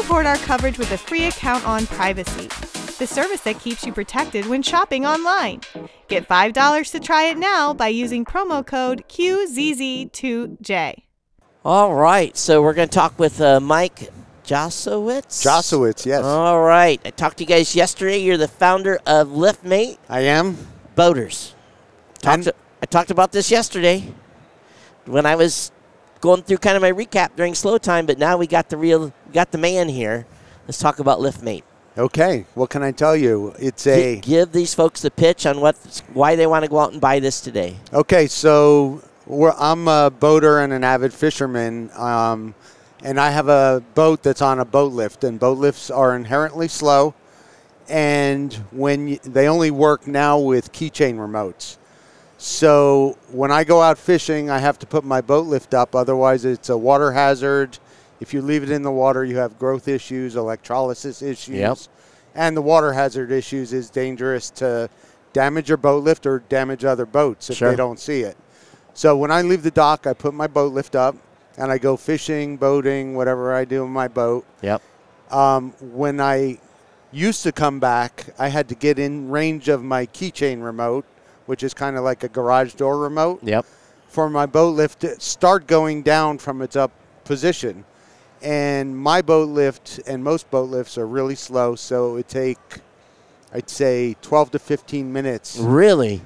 support our coverage with a free account on Privacy, the service that keeps you protected when shopping online. Get $5 to try it now by using promo code QZZ2J. All right, so we're going to talk with Mike Josowicz? Josowicz, yes. All right. I talked to you guys yesterday. You're the founder of LiftMate. I am. Boaters. I talked about this yesterday when I was going through kind of my recap during slow time, but now we got the man here. Let's talk about LiftMate. Okay. What can I tell you? It's give these folks the pitch on why they want to go out and buy this today. Okay, so I'm a boater and an avid fisherman. And I have a boat that's on a boat lift, and boat lifts are inherently slow, and they only work now with keychain remotes. So when I go out fishing, I have to put my boat lift up, otherwise it's a water hazard. If you leave it in the water, you have growth issues, electrolysis issues, yep. And the water hazard issues is dangerous to damage your boat lift or damage other boats if they don't see it. So when I leave the dock, I put my boat lift up, and I go fishing, boating, whatever I do in my boat. Yep. When I used to come back, I had to get in range of my keychain remote, which is kind of like a garage door remote. Yep. For my boat lift to start going down from its up position. And my boat lift and most boat lifts are really slow, so it would take, I'd say, 12 to 15 minutes. Really?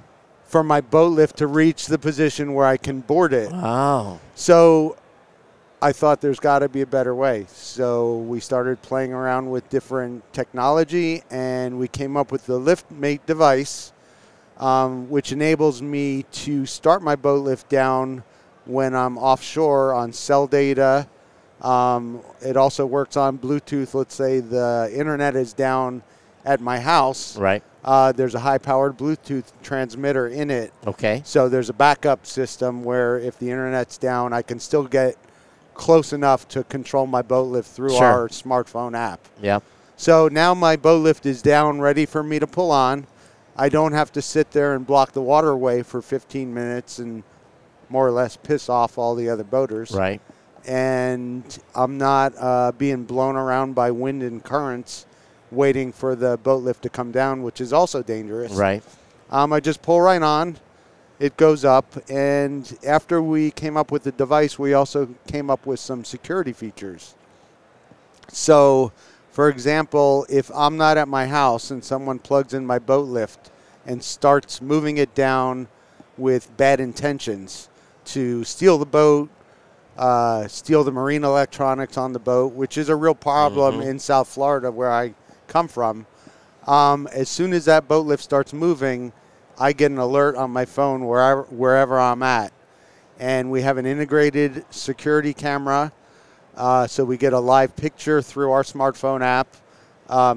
For my boat lift to reach the position where I can board it. Wow. So I thought there's got to be a better way. So we started playing around with different technology, and we came up with the LiftMate device, which enables me to start my boat lift down when I'm offshore on cell data. It also works on Bluetooth. Let's say the internet is down at my house. Right. There's a high-powered Bluetooth transmitter in it. Okay. So there's a backup system where if the internet's down, I can still get close enough to control my boat lift through our smartphone app. Yeah. So now my boat lift is down, ready for me to pull on. I don't have to sit there and block the waterway for 15 minutes and more or less piss off all the other boaters. Right. And I'm not being blown around by wind and currents waiting for the boat lift to come down, which is also dangerous. Right. I just pull right on. It goes up, and after we came up with the device, we also came up with some security features. So, for example, if I'm not at my house and someone plugs in my boat lift and starts moving it down with bad intentions to steal the boat, steal the marine electronics on the boat, which is a real problem in South Florida where I come from, as soon as that boat lift starts moving, I get an alert on my phone wherever I'm at. And we have an integrated security camera, so we get a live picture through our smartphone app.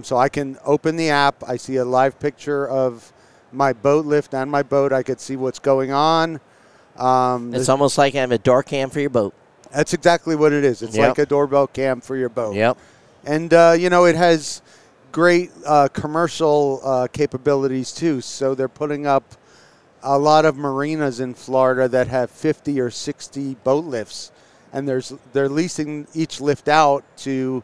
So I can open the app. I see a live picture of my boat lift and my boat. I could see what's going on. It's almost like having a door cam for your boat. That's exactly what it is. It's like a doorbell cam for your boat. Yep. And, it has great commercial capabilities too. So they're putting up a lot of marinas in Florida that have 50 or 60 boat lifts, and they're leasing each lift out to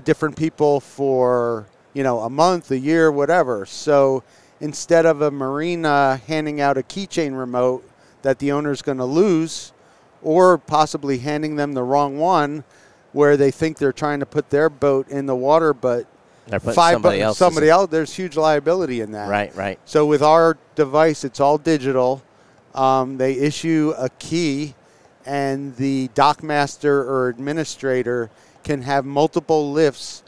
different people for a month, a year, whatever. So instead of a marina handing out a keychain remote that the owner's going to lose, or possibly handing them the wrong one where they think they're trying to put their boat in the water, but somebody else, there's huge liability in that. Right, right. So with our device, it's all digital. They issue a key, and the dockmaster or administrator can have multiple lifts,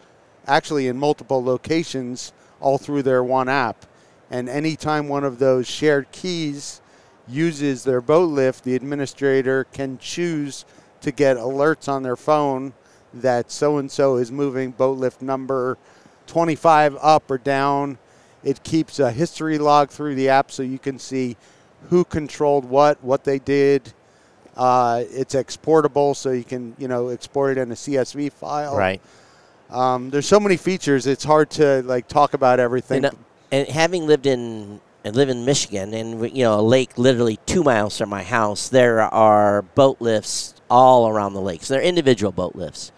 actually in multiple locations, all through their one app. And anytime one of those shared keys uses their boat lift, the administrator can choose to get alerts on their phone that so-and-so is moving boat lift number 25 up or down. It keeps a history log through the app so you can see who controlled what they did. It's exportable, so you can export it in a CSV file. Right. There's so many features. It's hard to talk about everything. And having lived in Michigan, and a lake literally 2 miles from my house, there are boat lifts all around the lake. So they're individual boat lifts.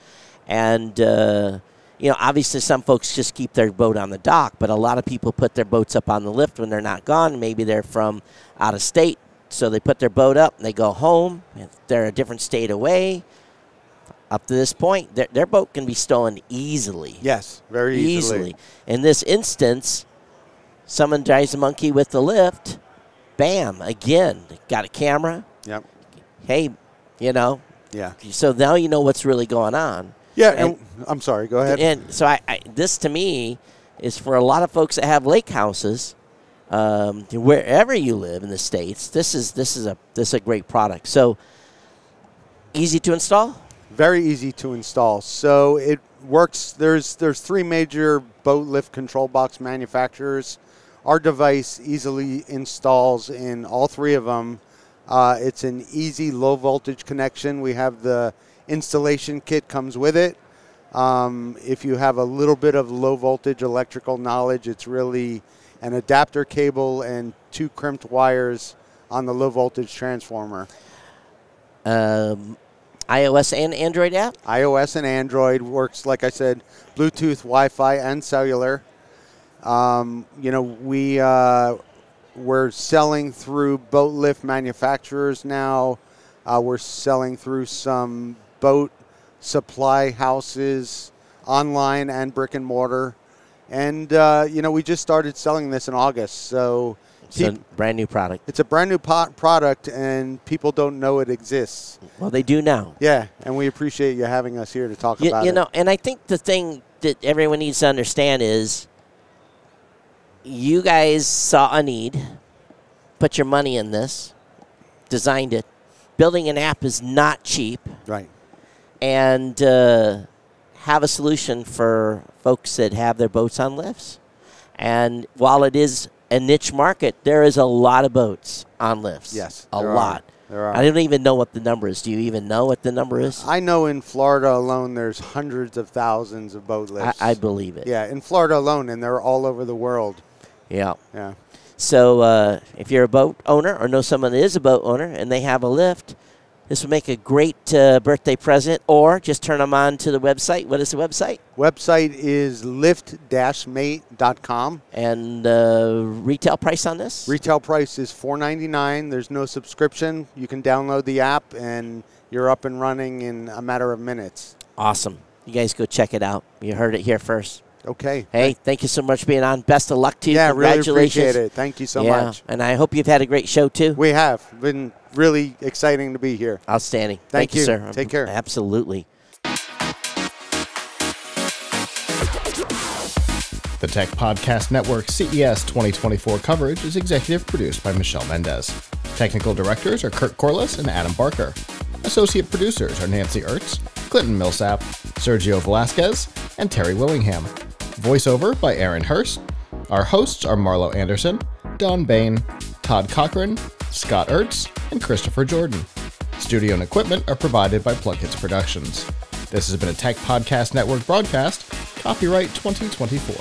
And, you know, obviously some folks just keep their boat on the dock, but a lot of people put their boats up on the lift when they're not gone. Maybe they're from out of state, so they put their boat up and they go home. If they're a different state away. Up to this point, their boat can be stolen easily. Yes, very easily. In this instance, someone drives a monkey with the lift. Bam, again, got a camera. Yep. Hey, you know. Yeah. So now you know what's really going on. Yeah, and I'm sorry, go ahead. And so this to me is for a lot of folks that have lake houses, wherever you live in the States, this is a great product. So easy to install? Very easy to install. So it works. There's 3 major boat lift control box manufacturers. Our device easily installs in all 3 of them. It's an easy low voltage connection. We have the installation kit comes with it. If you have a little bit of low voltage electrical knowledge, it's really an adapter cable and 2 crimped wires on the low voltage transformer. iOS and Android app? iOS and Android works, like I said, Bluetooth, Wi-Fi, and cellular. You know, we're selling through boat lift manufacturers now. We're selling through some boat supply houses, online and brick and mortar. And, you know, we just started selling this in August. So it's a brand new product. It's a brand new product, and people don't know it exists. Well, they do now. Yeah, and we appreciate you having us here to talk about it. You know, and I think the thing that everyone needs to understand is you guys saw a need, put your money in this, designed it. Building an app is not cheap. Right. And have a solution for folks that have their boats on lifts. And while it is a niche market, there is a lot of boats on lifts. Yes, a lot. There are. I don't even know what the number is. Do you even know what the number is? I know in Florida alone there's hundreds of thousands of boat lifts. I believe it. Yeah, in Florida alone, and they're all over the world. Yeah. Yeah. So if you're a boat owner or know someone that is a boat owner and they have a lift, this would make a great birthday present, or just turn them on to the website. What is the website? Website is lift-mate.com. And retail price on this? Retail price is $4.99. There's no subscription. You can download the app, and you're up and running in a matter of minutes. Awesome. You guys go check it out. You heard it here first. Okay. Hey, thank you so much for being on. Best of luck to you. Yeah, Congratulations. really appreciate it. Thank you so much. And I hope you've had a great show, too. We have. Been really exciting to be here. Outstanding. Thank you, sir. Take care. Absolutely. The Tech Podcast Network CES 2024 coverage is executive produced by Michelle Mendez. Technical directors are Kurt Corliss and Adam Barker. Associate producers are Nancy Ertz, Clinton Millsap, Sergio Velasquez, and Terry Willingham. Voiceover by Aaron Hurst. Our hosts are Marlo Anderson, Don Bain, Todd Cochran, Scott Ertz, and Christopher Jordan. Studio and equipment are provided by PLUGHITZ Productions. This has been a Tech Podcast Network broadcast, copyright 2024.